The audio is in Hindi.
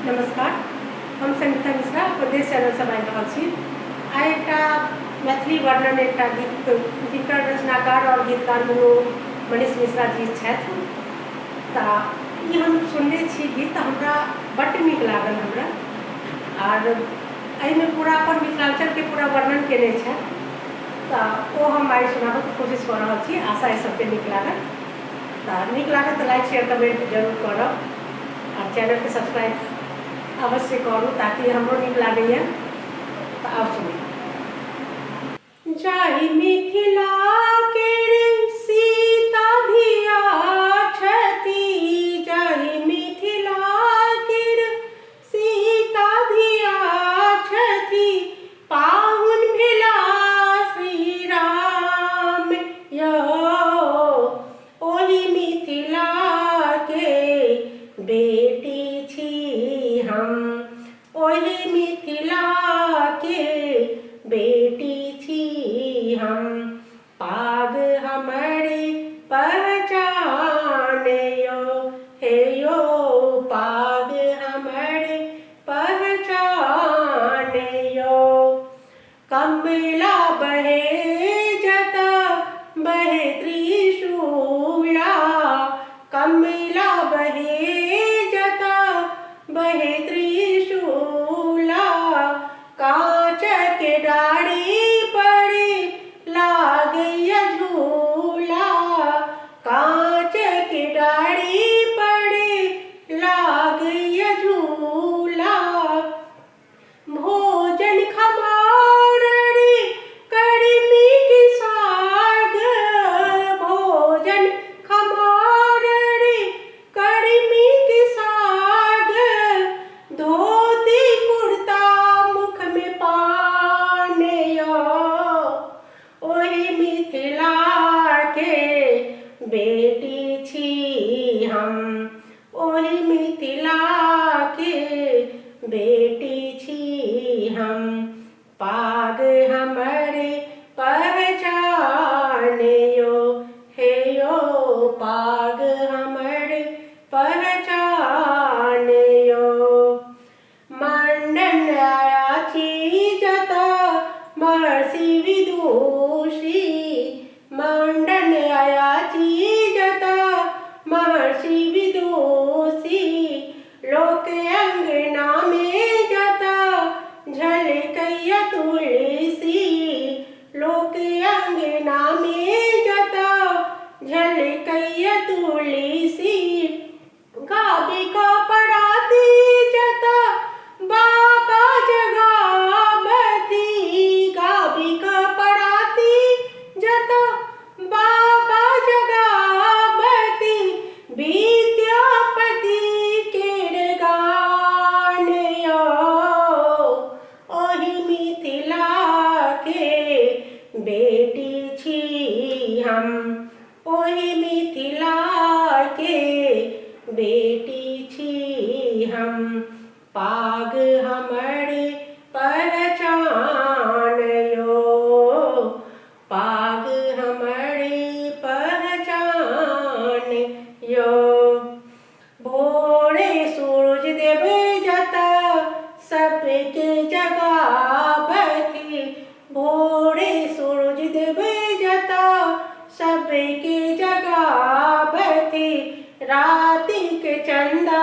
नमस्कार, हम संगीता मिश्रा प्रदेश चैनल से बाजि रहल छी। आइ एकटा मैथिली वर्णन एकटा गीत जिनकर रचनाकार और गीतकार दुनू मनीष मिश्रा जी छथि। तऽ ई हम सुनने छी गीत, हमरा बड्ड नीक लागल हमरा, और एहिमे पूरा अपन मिथिलांचलके पूरा वर्णन केने छथि। तऽ ओ हम आइ सुनाबैके कोशिश कऽ रहल छी। आशा अइ सबके नीक लागत। तऽ नीक लागत तऽ लाइक शेयर कमेंट जरूर करब, और चैनल के सब्सक्राइब अवश्य करू ताकि हमरो नीक लागैए। तऽ आब सुनी। जाहि मिथिला केर सीता धिया छथि, जाहि मिथिला केर सीता धिया छथि, पाहुन भेला श्री राम यौ। ओहि मिथिला के बेटी छी हम, ओहि मिथिला के बेटी छी हम। पाग हमरे पहचान यो, हे यो पाग हमरे पहचान यो। कमला बहे जता बहे त्रिशूला, कमला बहे जता बहे त्रिशूला। कांच के डाढ़ी पड़े लागैया झूला, कांच के डाढ़ी पड़े लागैया झूला। भोजन खमारड़ी कड़मी की साग, भोजन खमारड़ी कड़मी की साग। धोती कुर्ता मुख में पान यो, ओहि मिथिला के बेटी छी हम, ओहि मिथिला के बेटी छी हम। पाग हमरे पहचान यो, हे यो पाग हमरे पहचान यो। मंडन आया छी जता महर्षि विदुषी, मंडन आया छी जता महर्षि विदुषी। लोक अंगना में जता झलकैया तुलसी, लोक अंगना में जता झलकैया तुलसी। गाबी का पराती जता बाबा जगावती, गाबी का पराती जता बाबा जगावती। विद्यापति केर गान यो, ओहि मिथिला के बेटी छी हम, ओहि मिथिला के बेटी छी हम। पाग हमरे पहचान यो, पाग हमरे पहचान यो। भोरे सूरज देव जता सबके जगावती, भोरे सूरज देव जता सबके जगावती। राति के चंदा